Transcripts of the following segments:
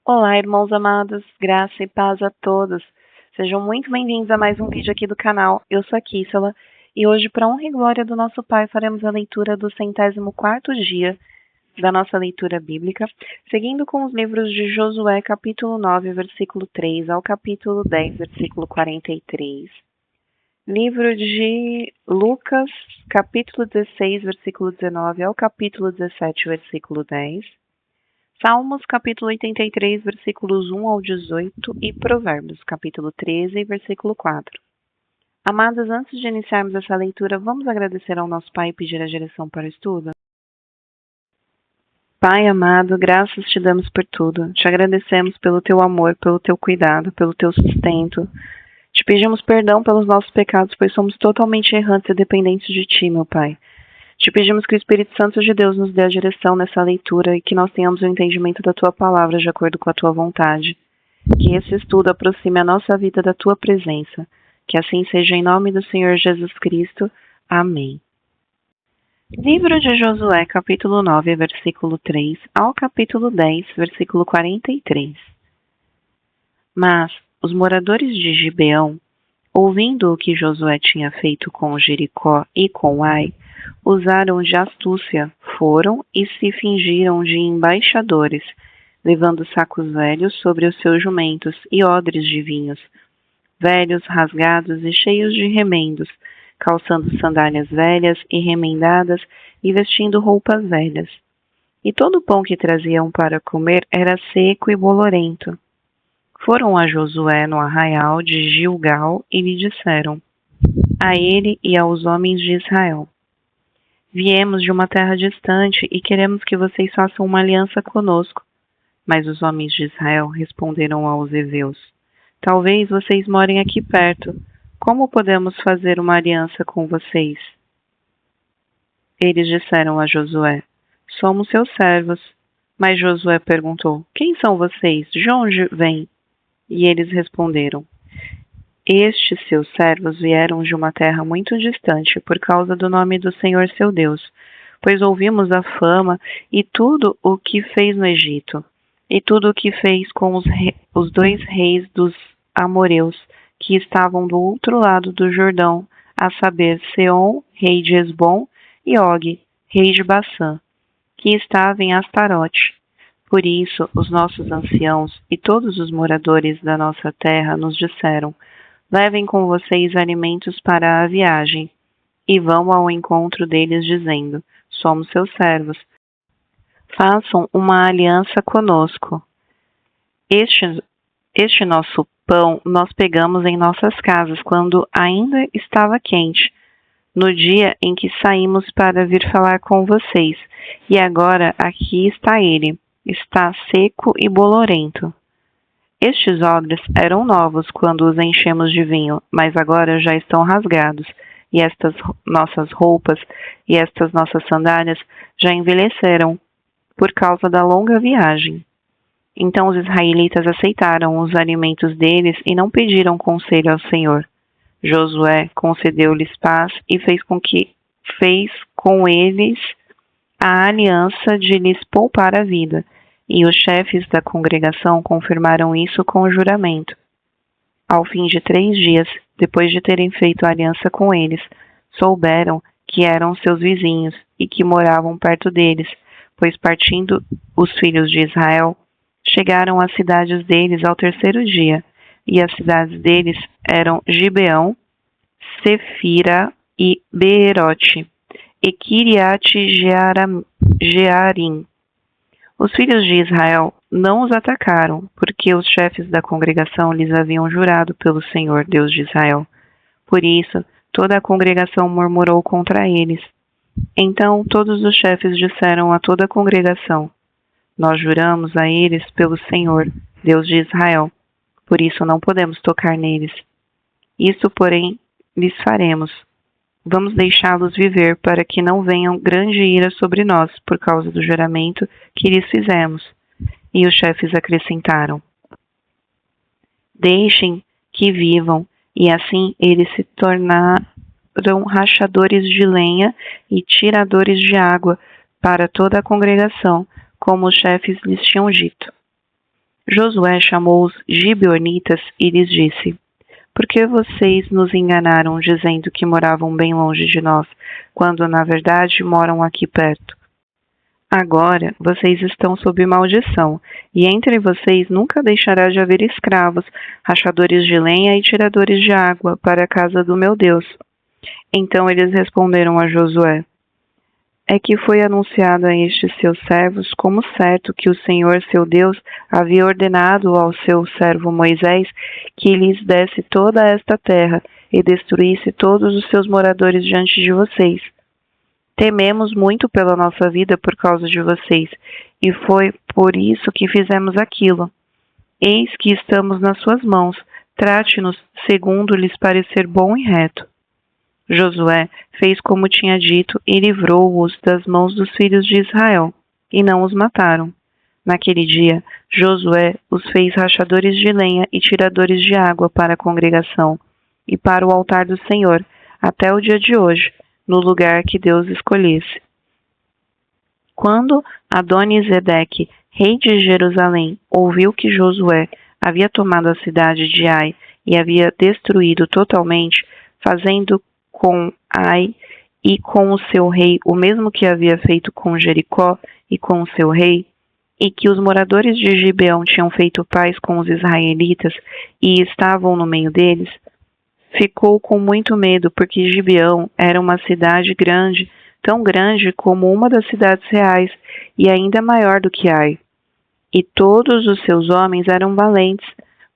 Olá, irmãos amados, graça e paz a todos. Sejam muito bem-vindos a mais um vídeo aqui do canal. Eu sou a Kissela e hoje, para honra e glória do nosso Pai, faremos a leitura do 104º dia da nossa leitura bíblica, seguindo com os livros de Josué, capítulo 9, versículo 3, ao capítulo 10, versículo 43. Livro de Lucas, capítulo 16, versículo 19, ao capítulo 17, versículo 10. Salmos, capítulo 83, versículos 1 ao 18 e Provérbios, capítulo 13, versículo 4. Amados, antes de iniciarmos essa leitura, vamos agradecer ao nosso Pai e pedir a direção para o estudo? Pai amado, graças te damos por tudo. Te agradecemos pelo teu amor, pelo teu cuidado, pelo teu sustento. Te pedimos perdão pelos nossos pecados, pois somos totalmente errantes e dependentes de ti, meu Pai. Te pedimos que o Espírito Santo de Deus nos dê a direção nessa leitura e que nós tenhamos o entendimento da Tua palavra de acordo com a Tua vontade. Que esse estudo aproxime a nossa vida da Tua presença. Que assim seja em nome do Senhor Jesus Cristo. Amém. Livro de Josué, capítulo 9, versículo 3 ao capítulo 10, versículo 43. Mas os moradores de Gibeão, ouvindo o que Josué tinha feito com Jericó e com Ai, usaram de astúcia, foram e se fingiram de embaixadores, levando sacos velhos sobre os seus jumentos e odres de vinhos, velhos, rasgados e cheios de remendos, calçando sandálias velhas e remendadas e vestindo roupas velhas. E todo o pão que traziam para comer era seco e bolorento. Foram a Josué no arraial de Gilgal e lhe disseram, a ele e aos homens de Israel: viemos de uma terra distante e queremos que vocês façam uma aliança conosco. Mas os homens de Israel responderam aos heveus: talvez vocês morem aqui perto. Como podemos fazer uma aliança com vocês? Eles disseram a Josué: somos seus servos. Mas Josué perguntou: quem são vocês? De onde vêm? E eles responderam: estes seus servos vieram de uma terra muito distante por causa do nome do Senhor seu Deus, pois ouvimos a fama e tudo o que fez no Egito, e tudo o que fez com os dois reis dos amoreus, que estavam do outro lado do Jordão, a saber, Seom, rei de Esbom, e Og, rei de Bassã, que estava em Astarote. Por isso, os nossos anciãos e todos os moradores da nossa terra nos disseram: levem com vocês alimentos para a viagem, e vão ao encontro deles dizendo: somos seus servos. Façam uma aliança conosco. Este nosso pão nós pegamos em nossas casas quando ainda estava quente, no dia em que saímos para vir falar com vocês, e agora aqui está ele, está seco e bolorento. Estes odres eram novos quando os enchemos de vinho, mas agora já estão rasgados, e estas nossas roupas e estas nossas sandálias já envelheceram por causa da longa viagem. Então os israelitas aceitaram os alimentos deles e não pediram conselho ao Senhor. Josué concedeu-lhes paz e fez com eles a aliança de lhes poupar a vida. E os chefes da congregação confirmaram isso com o juramento. Ao fim de 3 dias, depois de terem feito a aliança com eles, souberam que eram seus vizinhos e que moravam perto deles, pois partindo os filhos de Israel, chegaram às cidades deles ao 3º dia, e as cidades deles eram Gibeão, Sefira e Beerote, e Kiriat-Jearim. Os filhos de Israel não os atacaram, porque os chefes da congregação lhes haviam jurado pelo Senhor, Deus de Israel. Por isso, toda a congregação murmurou contra eles. Então todos os chefes disseram a toda a congregação: nós juramos a eles pelo Senhor, Deus de Israel. Por isso não podemos tocar neles. Isso, porém, lhes faremos. Vamos deixá-los viver para que não venham grande ira sobre nós por causa do juramento que lhes fizemos. E os chefes acrescentaram: deixem que vivam. E assim eles se tornaram rachadores de lenha e tiradores de água para toda a congregação, como os chefes lhes tinham dito. Josué chamou os gibeonitas e lhes disse: Por que vocês nos enganaram dizendo que moravam bem longe de nós, quando na verdade moram aqui perto? Agora vocês estão sob maldição, e entre vocês nunca deixará de haver escravos, rachadores de lenha e tiradores de água para a casa do meu Deus. Então eles responderam a Josué: É que foi anunciado a estes seus servos como certo que o Senhor seu Deus havia ordenado ao seu servo Moisés que lhes desse toda esta terra e destruísse todos os seus moradores diante de vocês. Tememos muito pela nossa vida por causa de vocês, e foi por isso que fizemos aquilo. Eis que estamos nas suas mãos, trate-nos segundo lhes parecer bom e reto. Josué fez como tinha dito e livrou-os das mãos dos filhos de Israel, e não os mataram. Naquele dia, Josué os fez rachadores de lenha e tiradores de água para a congregação, e para o altar do Senhor, até o dia de hoje, no lugar que Deus escolhesse. Quando Adoni-Zedeque, rei de Jerusalém, ouviu que Josué havia tomado a cidade de Ai e havia destruído totalmente, fazendo com Ai e com o seu rei o mesmo que havia feito com Jericó e com o seu rei, e que os moradores de Gibeão tinham feito paz com os israelitas e estavam no meio deles, ficou com muito medo, porque Gibeão era uma cidade grande, tão grande como uma das cidades reais, e ainda maior do que Ai. E todos os seus homens eram valentes.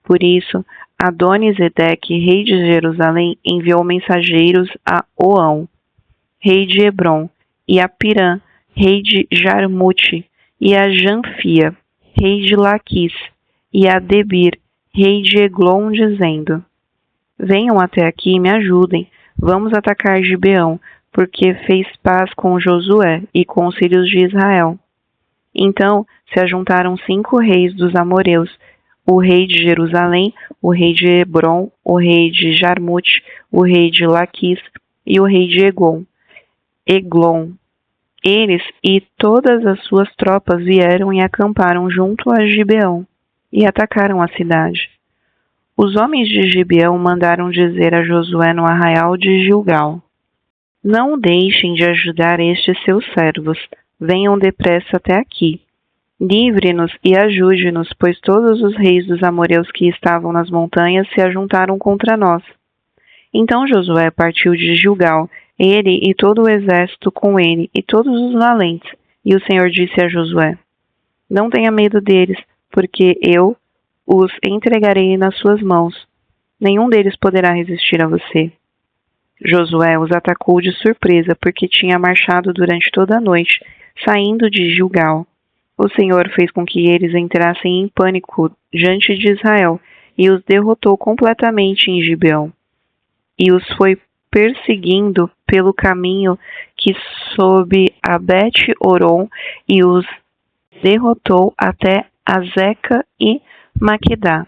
Por isso, Adoni-Zedeque, rei de Jerusalém, enviou mensageiros a Oão, rei de Hebrom, e a Pirã, rei de Jarmute, e a Janfia, rei de Laquis, e a Debir, rei de Eglon, dizendo: Venham até aqui e me ajudem. Vamos atacar Gibeão, porque fez paz com Josué e com os filhos de Israel. Então se ajuntaram 5 reis dos amoreus, o rei de Jerusalém, o rei de Hebrom, o rei de Jarmute, o rei de Laquis e o rei de Eglon. Eles e todas as suas tropas vieram e acamparam junto a Gibeão e atacaram a cidade. Os homens de Gibeão mandaram dizer a Josué no arraial de Gilgal: Não deixem de ajudar estes seus servos. Venham depressa até aqui. Livre-nos e ajude-nos, pois todos os reis dos amoreus que estavam nas montanhas se ajuntaram contra nós. Então Josué partiu de Gilgal, ele e todo o exército com ele, e todos os valentes. E o Senhor disse a Josué: Não tenha medo deles, porque eu os entregarei nas suas mãos. Nenhum deles poderá resistir a você. Josué os atacou de surpresa, porque tinha marchado durante toda a noite, saindo de Gilgal. O Senhor fez com que eles entrassem em pânico diante de Israel, e os derrotou completamente em Gibeão. E os foi perseguindo pelo caminho que sobe a Bet-Oron, e os derrotou até Azeca e Maquedá.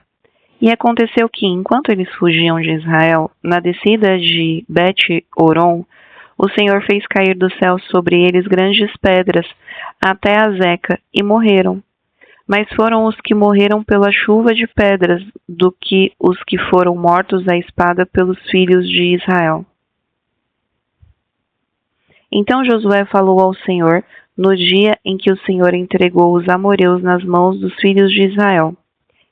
E aconteceu que, enquanto eles fugiam de Israel, na descida de Bet-Oron, o Senhor fez cair do céu sobre eles grandes pedras, até Azeca, e morreram. Mas foram os que morreram pela chuva de pedras, do que os que foram mortos à espada pelos filhos de Israel. Então Josué falou ao Senhor, no dia em que o Senhor entregou os amoreus nas mãos dos filhos de Israel.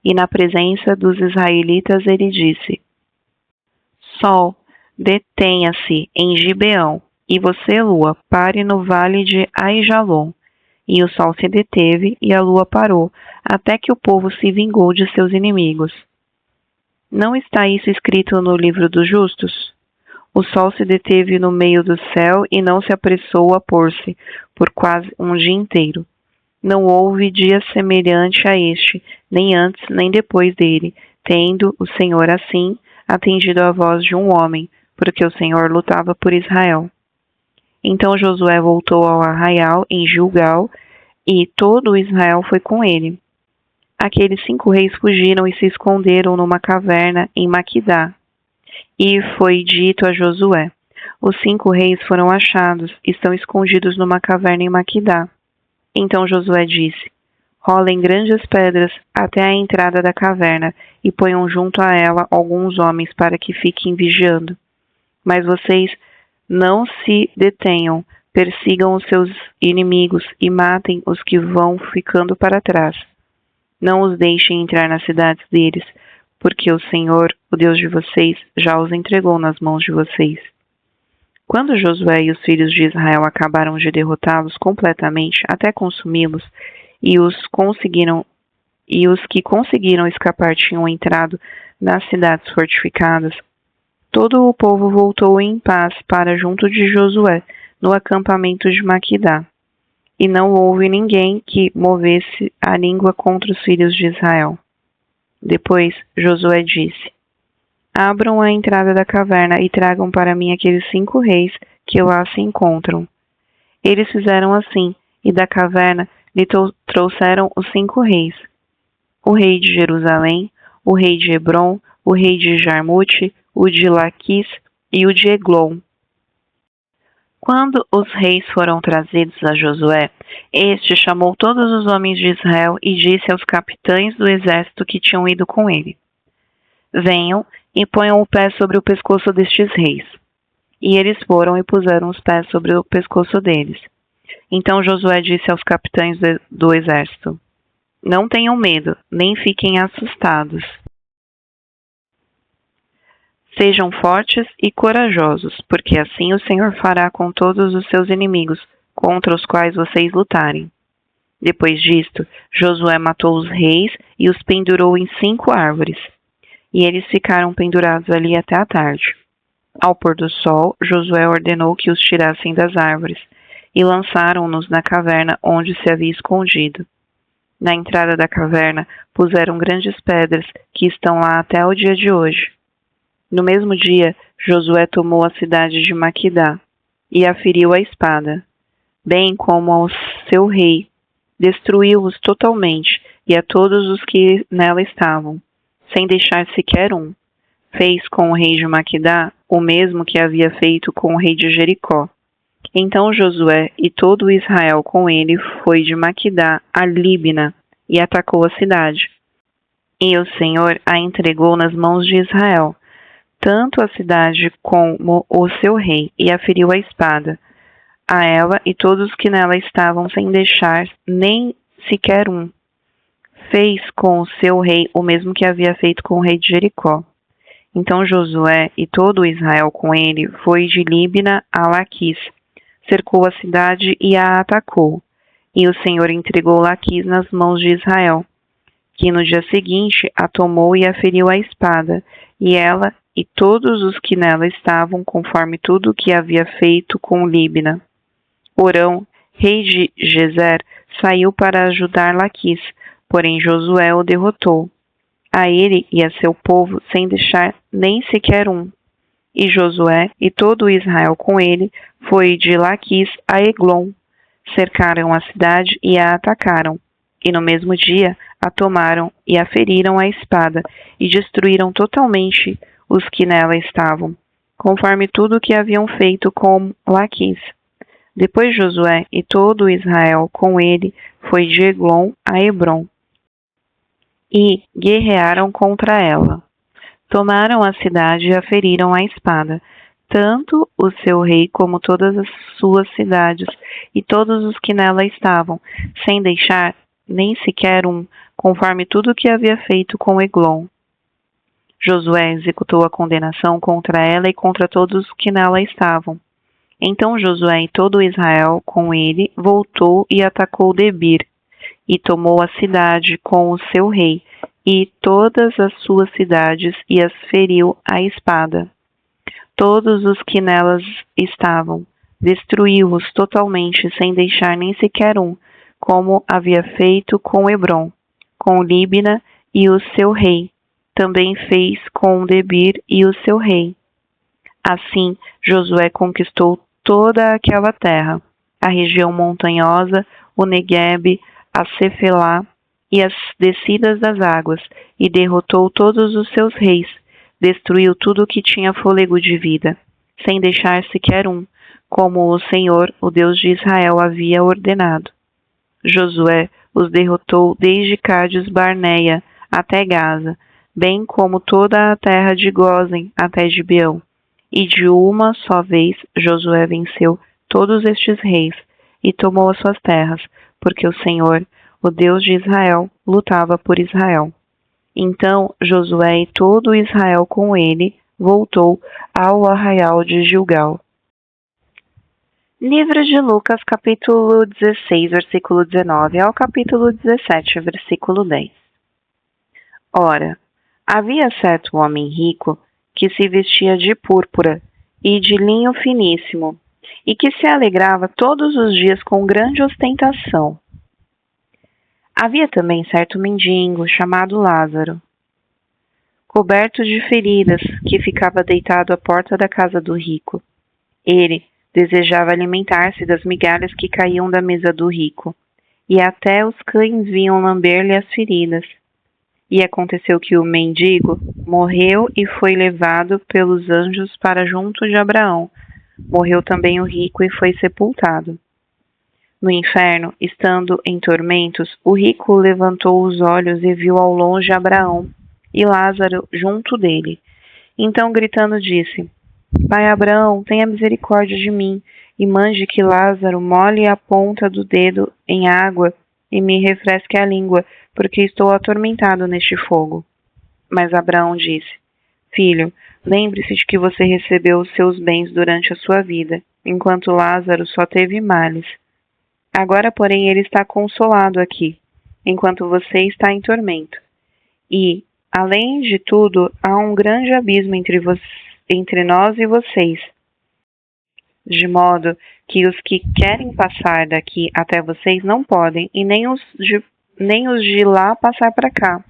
E na presença dos israelitas ele disse: Sol, detenha-se em Gibeão, e você, lua, pare no vale de Aijalon. E o sol se deteve e a lua parou, até que o povo se vingou de seus inimigos. Não está isso escrito no livro dos justos? O sol se deteve no meio do céu e não se apressou a pôr-se, por quase um dia inteiro. Não houve dia semelhante a este, nem antes nem depois dele, tendo o Senhor assim atendido à voz de um homem, porque o Senhor lutava por Israel. Então Josué voltou ao arraial em Gilgal, e todo o Israel foi com ele. Aqueles 5 reis fugiram e se esconderam numa caverna em Maquedá. E foi dito a Josué: Os 5 reis foram achados, estão escondidos numa caverna em Maquedá. Então Josué disse: rolem grandes pedras até a entrada da caverna e ponham junto a ela alguns homens para que fiquem vigiando. Mas vocês não se detenham, persigam os seus inimigos e matem os que vão ficando para trás. Não os deixem entrar nas cidades deles, porque o Senhor, o Deus de vocês, já os entregou nas mãos de vocês. Quando Josué e os filhos de Israel acabaram de derrotá-los completamente, até consumi-los, e os que conseguiram escapar tinham entrado nas cidades fortificadas, todo o povo voltou em paz para junto de Josué, no acampamento de Maquidá. E não houve ninguém que movesse a língua contra os filhos de Israel. Depois Josué disse: Abram a entrada da caverna e tragam para mim aqueles 5 reis que lá se encontram. Eles fizeram assim, e da caverna lhe trouxeram os 5 reis: o rei de Jerusalém, o rei de Hebrom, o rei de Jarmute, o de Laquis e o de Eglon. Quando os reis foram trazidos a Josué, este chamou todos os homens de Israel e disse aos capitães do exército que tinham ido com ele: Venham e ponham o pé sobre o pescoço destes reis. E eles foram e puseram os pés sobre o pescoço deles. Então Josué disse aos capitães do exército: Não tenham medo, nem fiquem assustados. Sejam fortes e corajosos, porque assim o Senhor fará com todos os seus inimigos, contra os quais vocês lutarem. Depois disto, Josué matou os reis e os pendurou em 5 árvores. E eles ficaram pendurados ali até a tarde. Ao pôr do sol, Josué ordenou que os tirassem das árvores, e lançaram-nos na caverna onde se havia escondido. Na entrada da caverna puseram grandes pedras que estão lá até o dia de hoje. No mesmo dia, Josué tomou a cidade de Maquidá e a feriu à espada, bem como ao seu rei. Destruiu-os totalmente e a todos os que nela estavam, sem deixar sequer um. Fez com o rei de Maquidá o mesmo que havia feito com o rei de Jericó. Então Josué e todo Israel com ele foi de Maquidá a Líbina e atacou a cidade. E o Senhor a entregou nas mãos de Israel, tanto a cidade como o seu rei, e a feriu à espada, a ela e todos que nela estavam, sem deixar nem sequer um. Fez com o seu rei o mesmo que havia feito com o rei de Jericó. Então Josué e todo Israel com ele foi de Líbina a Laquis, cercou a cidade e a atacou. E o Senhor entregou Laquis nas mãos de Israel, que no dia seguinte a tomou e a feriu à espada, e ela e todos os que nela estavam, conforme tudo o que havia feito com Líbina. Orão, rei de Gezer, saiu para ajudar Laquis, porém Josué o derrotou, a ele e a seu povo, sem deixar nem sequer um. E Josué e todo Israel com ele foi de Laquis a Eglon, cercaram a cidade e a atacaram, e no mesmo dia a tomaram e a feriram à espada, e destruíram totalmente os que nela estavam, conforme tudo o que haviam feito com Laquis. Depois Josué e todo Israel com ele foi de Eglon a Hebrom, e guerrearam contra ela. Tomaram a cidade e a feriram à espada, tanto o seu rei como todas as suas cidades e todos os que nela estavam, sem deixar nem sequer um, conforme tudo o que havia feito com Eglon. Josué executou a condenação contra ela e contra todos os que nela estavam. Então Josué e todo Israel com ele voltou e atacou Debir, e tomou a cidade com o seu rei, e todas as suas cidades, e as feriu à espada. Todos os que nelas estavam, destruiu-os totalmente, sem deixar nem sequer um, como havia feito com Hebrom, com Líbina e o seu rei. Também fez com Debir e o seu rei. Assim, Josué conquistou toda aquela terra, a região montanhosa, o Neguebe, a Cefelá e as descidas das águas, e derrotou todos os seus reis, destruiu tudo o que tinha fôlego de vida, sem deixar sequer um, como o Senhor, o Deus de Israel, havia ordenado. Josué os derrotou desde Cádiz Barneia até Gaza, bem como toda a terra de Gósen até Gibeão. E de uma só vez Josué venceu todos estes reis e tomou as suas terras, porque o Senhor, o Deus de Israel, lutava por Israel. Então Josué e todo Israel com ele voltou ao arraial de Gilgal. Livro de Lucas, capítulo 16, versículo 19, ao capítulo 17, versículo 10. Ora, havia certo homem rico que se vestia de púrpura e de linho finíssimo, e que se alegrava todos os dias com grande ostentação. Havia também certo mendigo chamado Lázaro, coberto de feridas, que ficava deitado à porta da casa do rico. Ele desejava alimentar-se das migalhas que caíam da mesa do rico, e até os cães vinham lamber-lhe as feridas. E aconteceu que o mendigo morreu e foi levado pelos anjos para junto de Abraão. Morreu também o rico e foi sepultado. No inferno, estando em tormentos, o rico levantou os olhos e viu ao longe Abraão e Lázaro junto dele. Então, gritando, disse: Pai Abraão, tenha misericórdia de mim, e mande que Lázaro molhe a ponta do dedo em água e me refresque a língua, porque estou atormentado neste fogo. Mas Abraão disse: Filho, lembre-se de que você recebeu os seus bens durante a sua vida, enquanto Lázaro só teve males. Agora, porém, ele está consolado aqui, enquanto você está em tormento. E, além de tudo, há um grande abismo entre nós e vocês, de modo que os que querem passar daqui até vocês não podem, e nem os de lá passar para cá.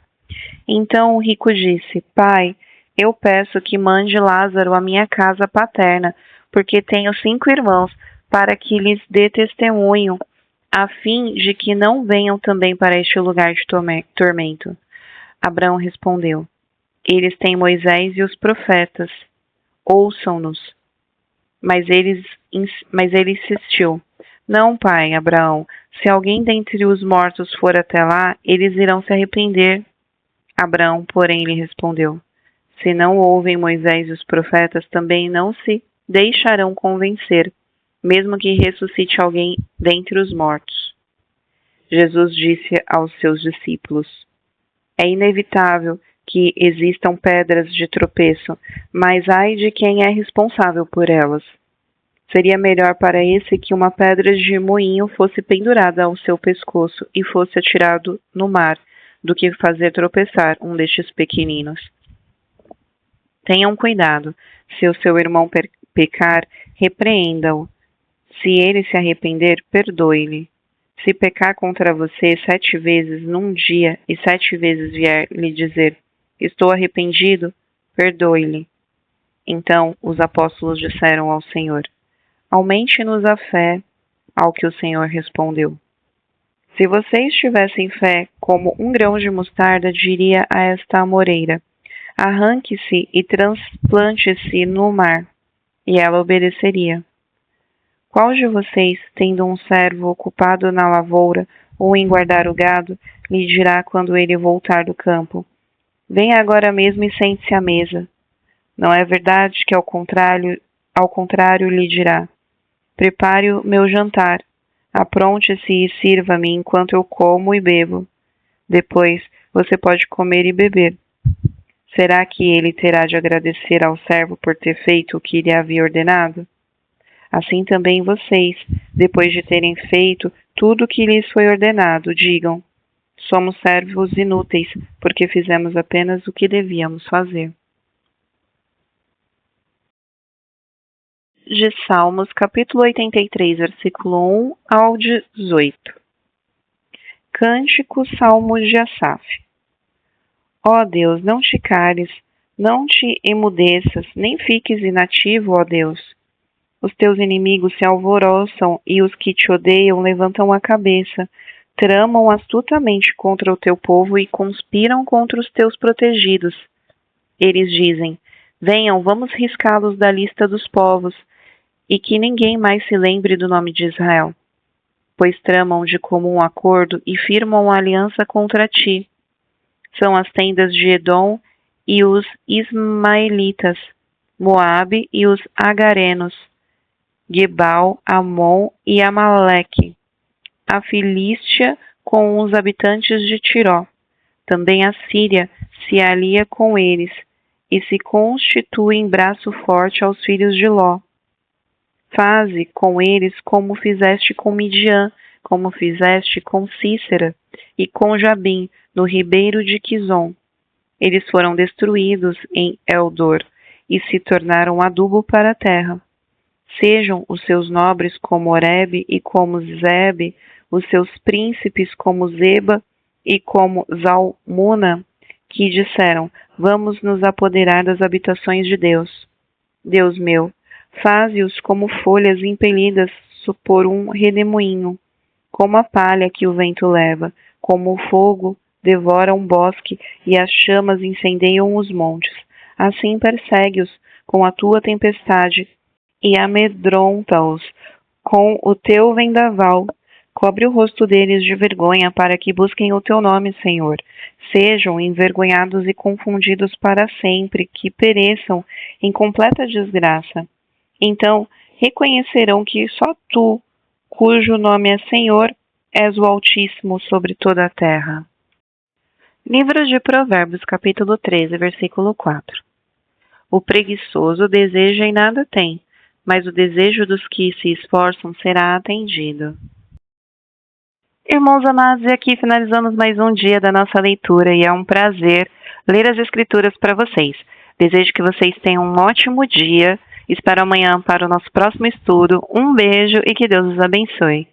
Então o rico disse: Pai, eu peço que mande Lázaro à minha casa paterna, porque tenho 5 irmãos, para que lhes dê testemunho, a fim de que não venham também para este lugar de tormento. Abraão respondeu: Eles têm Moisés e os profetas, ouçam-nos. Mas ele insistiu: Não, pai Abraão, se alguém dentre os mortos for até lá, eles irão se arrepender. Abraão, porém, lhe respondeu: Se não ouvem Moisés e os profetas, também não se deixarão convencer, mesmo que ressuscite alguém dentre os mortos. Jesus disse aos seus discípulos: É inevitável que existam pedras de tropeço, mas ai de quem é responsável por elas. Seria melhor para esse que uma pedra de moinho fosse pendurada ao seu pescoço e fosse atirado no mar, do que fazer tropeçar um destes pequeninos. Tenham cuidado. Se o seu irmão pecar, repreenda-o. Se ele se arrepender, perdoe-lhe. Se pecar contra você 7 vezes num dia e 7 vezes vier lhe dizer: Estou arrependido, perdoe-lhe. Então os apóstolos disseram ao Senhor: Aumente-nos a fé. Ao que o Senhor respondeu: Se vocês tivessem fé como um grão de mostarda, diria a esta amoreira: Arranque-se e transplante-se no mar, e ela obedeceria. Qual de vocês, tendo um servo ocupado na lavoura ou em guardar o gado, lhe dirá quando ele voltar do campo: Venha agora mesmo e sente-se à mesa? Não é verdade que ao contrário lhe dirá: Prepare o meu jantar, apronte-se e sirva-me enquanto eu como e bebo. Depois você pode comer e beber. Será que ele terá de agradecer ao servo por ter feito o que lhe havia ordenado? Assim também vocês, depois de terem feito tudo o que lhes foi ordenado, digam: Somos servos inúteis, porque fizemos apenas o que devíamos fazer. De Salmos, capítulo 83, versículo 1 ao 18. Cântico, Salmo de Asaf. Ó Deus, não te cales, não te emudeças, nem fiques inativo, ó Deus. Os teus inimigos se alvoroçam e os que te odeiam levantam a cabeça, tramam astutamente contra o teu povo e conspiram contra os teus protegidos. Eles dizem: Venham, vamos riscá-los da lista dos povos, e que ninguém mais se lembre do nome de Israel. pois tramam de comum acordo e firmam aliança contra ti. São as tendas de Edom e os ismaelitas, Moabe e os agarenos, Gebal, Amon e Amaleque, a Filístia com os habitantes de Tiró. Também a Síria se alia com eles e se constitui em braço forte aos filhos de Ló. Faze com eles como fizeste com Midian, como fizeste com Cícera e com Jabim, no ribeiro de Quizon. Eles foram destruídos em Eldor e se tornaram adubo para a terra. Sejam os seus nobres como Oreb e como Zebe, os seus príncipes como Zeba e como Zalmuna, que disseram: vamos nos apoderar das habitações de Deus. Deus meu, faze-os como folhas impelidas por um redemoinho, como a palha que o vento leva, como o fogo devora um bosque e as chamas incendeiam os montes. Assim persegue-os com a tua tempestade e amedronta-os com o teu vendaval. Cobre o rosto deles de vergonha para que busquem o teu nome, Senhor. Sejam envergonhados e confundidos para sempre, que pereçam em completa desgraça. Então reconhecerão que só tu, cujo nome é Senhor, és o Altíssimo sobre toda a terra. Livro de Provérbios, capítulo 13, versículo 4. O preguiçoso deseja e nada tem, mas o desejo dos que se esforçam será atendido. Irmãos amados, e aqui finalizamos mais um dia da nossa leitura e é um prazer ler as Escrituras para vocês. Desejo que vocês tenham um ótimo dia. Espero amanhã para o nosso próximo estudo. Um beijo e que Deus os abençoe.